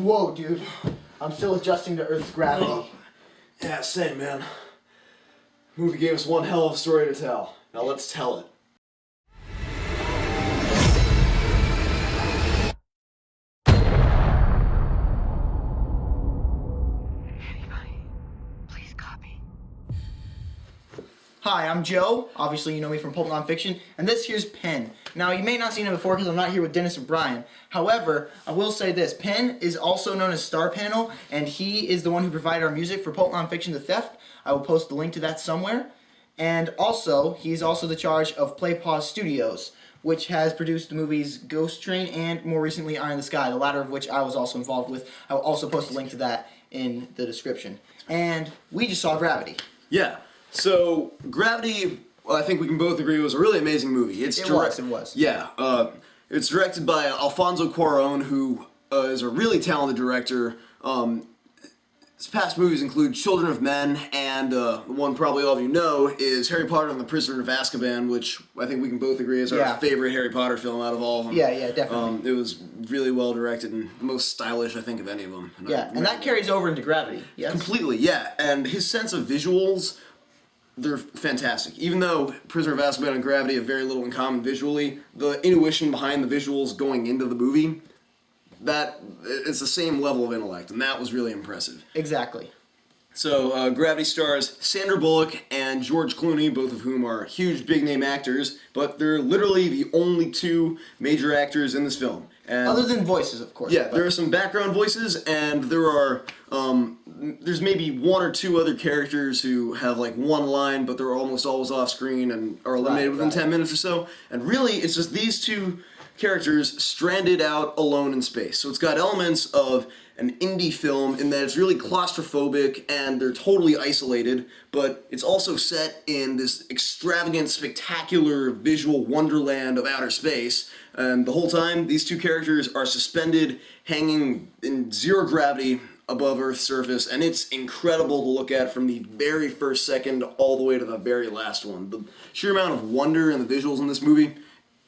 Whoa, dude. I'm still adjusting to Earth's gravity. Yeah, same, man. Movie gave us one hell of a story to tell. Now let's tell it. Hi, I'm Joe. Obviously, you know me from Pulp Nonfiction, and this here's Penn. Now, you may not have seen him before because I'm not here with Dennis and Brian. However, I will say this. Penn is also known as Star Panel, and he is the one who provided our music for Pulp Nonfiction The Theft. I will post the link to that somewhere. And also, he's also the charge of Play Pause Studios, which has produced the movies Ghost Train and, more recently, Eye in the Sky, the latter of which I was also involved with. I will also post a link to that in the description. And we just saw Gravity. Yeah. So, Gravity, well, I think we can both agree, was a really amazing movie. It was. Yeah. It's directed by Alfonso Cuarón, who is a really talented director. His past movies include Children of Men, and one probably all of you know is Harry Potter and the Prisoner of Azkaban, which I think we can both agree is our favorite Harry Potter film out of all of them. Yeah, definitely. It was really well directed and the most stylish, I think, of any of them. And that carries over into Gravity, yes? Completely, yeah. And his sense of visuals, they're fantastic. Even though Prisoner of Azkaban and Gravity have very little in common visually, the intuition behind the visuals going into the movie, it's the same level of intellect, and that was really impressive. Exactly. So, Gravity stars Sandra Bullock and George Clooney, both of whom are huge big-name actors, but they're literally the only two major actors in this film. And other than voices, of course. Yeah, there are some background voices, and there's maybe one or two other characters who have like one line, but they're almost always off screen and are eliminated within 10 minutes or so. And really, it's just these two characters stranded out alone in space. So it's got elements of an indie film in that it's really claustrophobic and they're totally isolated, but it's also set in this extravagant, spectacular visual wonderland of outer space. And the whole time, these two characters are suspended, hanging in zero gravity above Earth's surface, and it's incredible to look at from the very first second all the way to the very last one. The sheer amount of wonder in the visuals in this movie,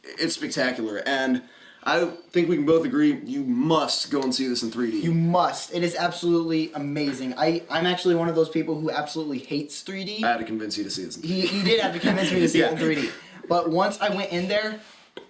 it's spectacular, and I think we can both agree you must go and see this in 3D. You must. It is absolutely amazing. I'm actually one of those people who absolutely hates 3D. I had to convince you to see this in 3D. You did have to convince me to see it in 3D. But once I went in there,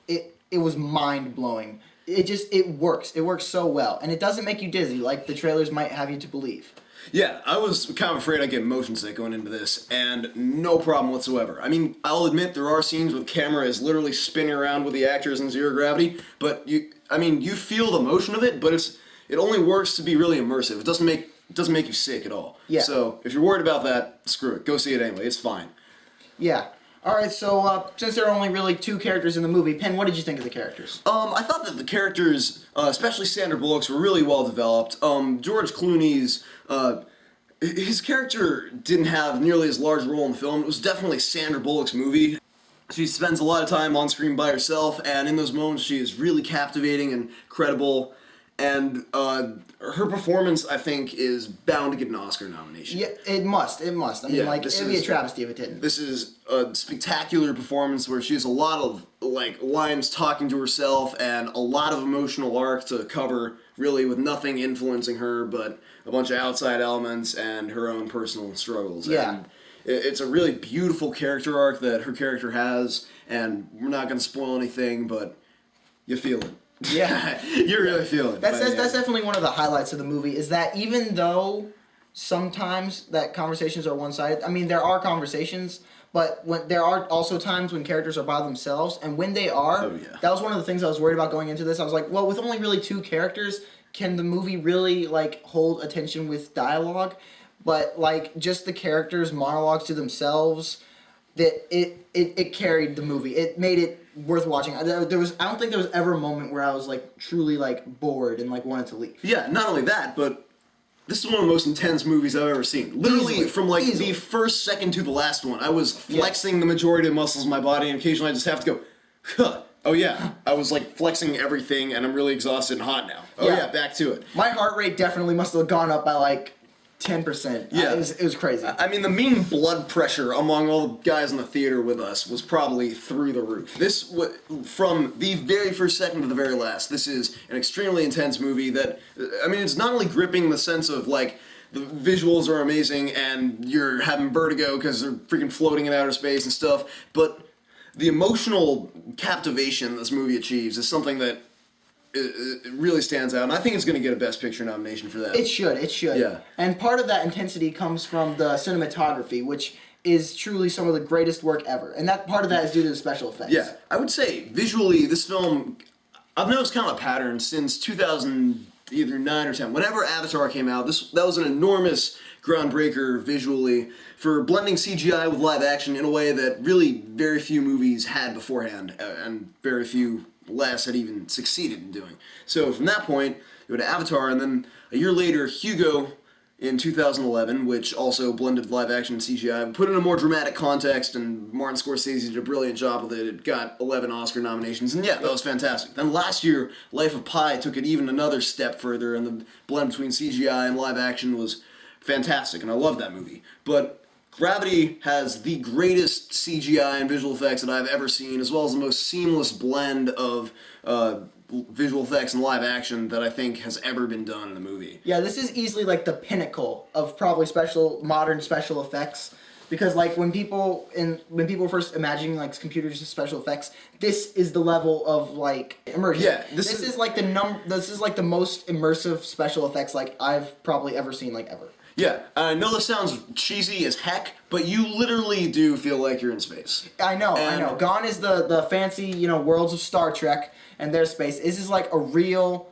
it was mind-blowing. It works. It works so well. And it doesn't make you dizzy like the trailers might have you to believe. Yeah, I was kind of afraid I'd get motion sick going into this, and no problem whatsoever. I mean, I'll admit there are scenes where the camera is literally spinning around with the actors in zero gravity, but you feel the motion of it, but it only works to be really immersive. It doesn't make you sick at all. Yeah. So if you're worried about that, screw it. Go see it anyway. It's fine. Yeah. All right, so since there are only really two characters in the movie, Penn, what did you think of the characters? I thought that the characters, especially Sandra Bullock's, were really well developed. George Clooney's, his character didn't have nearly as large a role in the film. It was definitely Sandra Bullock's movie. She spends a lot of time on screen by herself, and in those moments she is really captivating and credible. And her performance, I think, is bound to get an Oscar nomination. Yeah, it must. I mean, it'd be a travesty if it didn't. This is a spectacular performance where she has a lot of lines talking to herself and a lot of emotional arc to cover, really, with nothing influencing her but a bunch of outside elements and her own personal struggles. Yeah. And it's a really beautiful character arc that her character has, and we're not going to spoil anything, but you feel it. Yeah. You really feel it. That's definitely one of the highlights of the movie, is that even though sometimes that conversations are one-sided, I mean, there are conversations, but there are also times when characters are by themselves, and when they are, that was one of the things I was worried about going into this. I was like, well, with only really two characters, can the movie really, hold attention with dialogue? But, just the characters' monologues to themselves, that it carried the movie. It made it worth watching. I don't think there was ever a moment where I was truly bored and wanted to leave. Yeah, not only that, but this is one of the most intense movies I've ever seen. Literally, from the first second to the last one, I was flexing the majority of the muscles in my body, and occasionally I just have to go, huh. Oh yeah, I was flexing everything, and I'm really exhausted and hot now. Oh yeah, back to it. My heart rate definitely must have gone up by 10%. Yeah. It was crazy. I mean, the mean blood pressure among all the guys in the theater with us was probably through the roof. From the very first second to the very last, this is an extremely intense movie that, I mean, it's not only gripping in the sense of, like, the visuals are amazing and you're having vertigo because they're freaking floating in outer space and stuff, but the emotional captivation this movie achieves is something that it really stands out, and I think it's going to get a Best Picture nomination for that. It should. Yeah. And part of that intensity comes from the cinematography, which is truly some of the greatest work ever. And that part of that is due to the special effects. Yeah, I would say visually, this film, I've noticed kind of a pattern since 2000, either 9 or 10. Whenever Avatar came out, that was an enormous groundbreaker visually for blending CGI with live action in a way that really very few movies had beforehand, and very few last had even succeeded in doing. So from that point, you go to Avatar, and then a year later, Hugo in 2011, which also blended live action and CGI, put in a more dramatic context, and Martin Scorsese did a brilliant job with it. It got 11 Oscar nominations, and yeah, that was fantastic. Then last year, Life of Pi took it even another step further, and the blend between CGI and live action was fantastic, and I love that movie. But Gravity has the greatest CGI and visual effects that I've ever seen, as well as the most seamless blend of visual effects and live action that I think has ever been done in a movie. Yeah, this is easily like the pinnacle of probably modern special effects. Because like when people first imagining like computers and special effects, this is the level of like immersion. Yeah, this is like the most immersive special effects like I've probably ever seen like ever. Yeah, I know this sounds cheesy as heck, but you literally do feel like you're in space. I know. Gone is the fancy, worlds of Star Trek and their space. This is like a real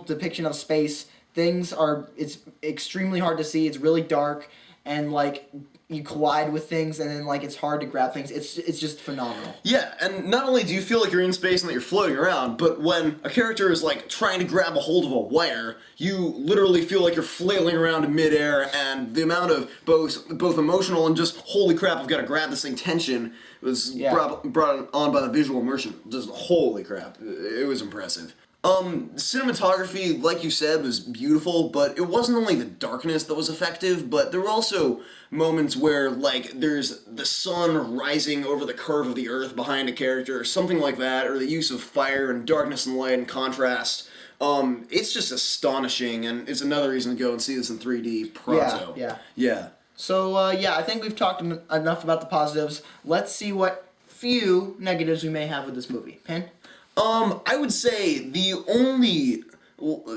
depiction of space. It's extremely hard to see. It's really dark, and like you collide with things, and then like it's hard to grab things. It's just phenomenal. Yeah, and not only do you feel like you're in space and that you're floating around, but when a character is like trying to grab a hold of a wire, you literally feel like you're flailing around in midair, and the amount of both emotional and just holy crap, I've got to grab this thing tension was brought on by the visual immersion. Just holy crap, it was impressive. Cinematography, like you said, was beautiful, but it wasn't only the darkness that was effective, but there were also moments where, like, there's the sun rising over the curve of the earth behind a character, or something like that, or the use of fire and darkness and light and contrast. It's just astonishing, and it's another reason to go and see this in 3D pronto. Yeah. So, I think we've talked enough about the positives. Let's see what few negatives we may have with this movie. Penn? I would say the only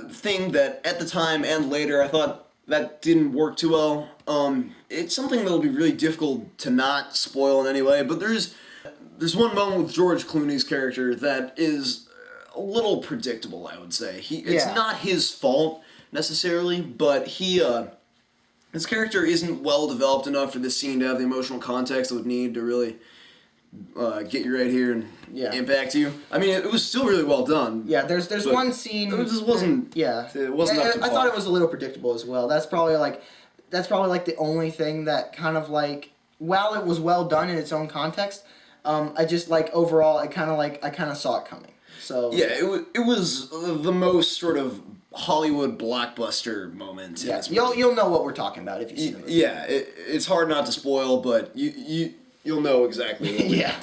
thing that at the time and later I thought that didn't work too well, it's something that'll be really difficult to not spoil in any way, but there's one moment with George Clooney's character that is a little predictable, I would say. It's not his fault necessarily, but his character isn't well developed enough for this scene to have the emotional context it would need to really get you right here and impact you. I mean, it was still really well done. Yeah, there's one scene. It just wasn't. It wasn't up to par. I thought it was a little predictable as well. That's probably like the only thing that kind of like, while it was well done in its own context, I just like overall I kind of saw it coming. So yeah, it was the most sort of Hollywood blockbuster moment. Yeah, you'll know what we're talking about if you see the movie. Yeah, it's hard not to spoil, but you'll know exactly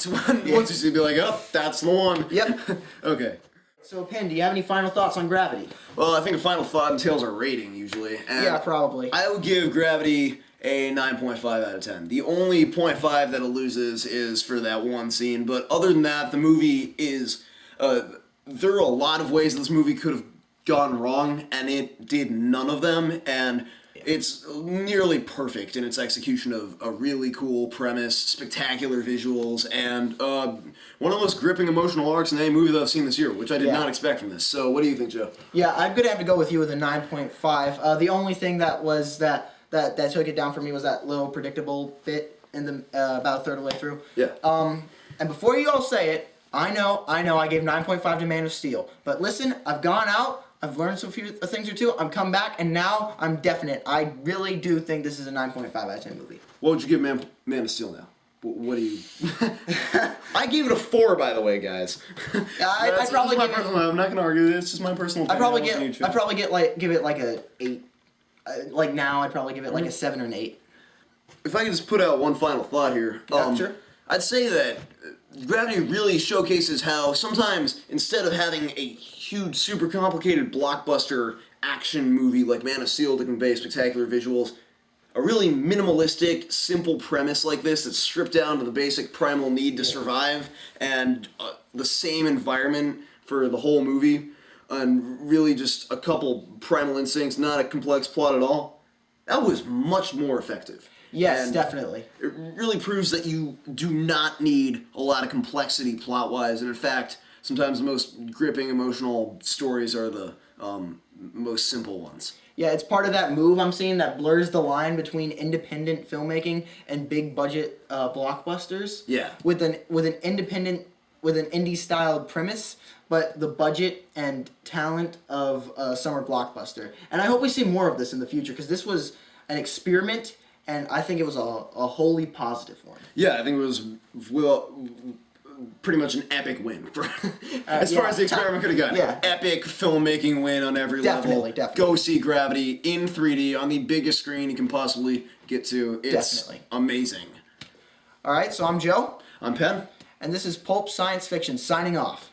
what once you see it, be like, oh, that's the one. Yep. Okay. So, Penn, do you have any final thoughts on Gravity? Well, I think a final thought entails our rating, usually. And yeah, probably. I would give Gravity a 9.5 out of 10. The only 0.5 that it loses is for that one scene, but other than that, the movie is... there are a lot of ways this movie could have gone wrong, and it did none of them, and... It's nearly perfect in its execution of a really cool premise, spectacular visuals, and one of the most gripping emotional arcs in any movie that I've seen this year, which I did not expect from this. So what do you think, Joe? Yeah, I'm going to have to go with you with a 9.5. The only thing that was that took it down for me was that little predictable bit in the about a third of the way through. Yeah. And before you all say it, I know I gave 9.5 to Man of Steel. But listen, I've gone out, I've learned some few things or two, I've come back, and now I'm definite. I really do think this is a 9.5 out of 10 movie. What would you give Man of Steel now? What do you... I gave it a 4, by the way, guys. I'd probably give it... I'm not going to argue. It's just my personal opinion. I'd probably give it like a 8. Like now, I'd probably give it like a 7 or an 8. If I could just put out one final thought here. Yeah, sure. I'd say that Gravity really showcases how sometimes instead of having a huge, super complicated blockbuster action movie like Man of Steel to convey spectacular visuals, a really minimalistic, simple premise like this that's stripped down to the basic primal need to survive and the same environment for the whole movie, and really just a couple primal instincts, not a complex plot at all, that was much more effective. Yes, And definitely. it really proves that you do not need a lot of complexity plot-wise, and in fact, sometimes the most gripping emotional stories are the most simple ones. Yeah, it's part of that move I'm seeing that blurs the line between independent filmmaking and big budget blockbusters. Yeah. With an indie styled premise, but the budget and talent of a summer blockbuster. And I hope we see more of this in the future because this was an experiment, and I think it was a wholly positive one. Yeah, I think it was pretty much an epic win for as far as the experiment could have gone. Yeah. Epic filmmaking win on every level. Definitely. Go see Gravity in 3D on the biggest screen you can possibly get to. It's amazing. All right, so I'm Joe. I'm Penn. And this is Pulp Science Fiction signing off.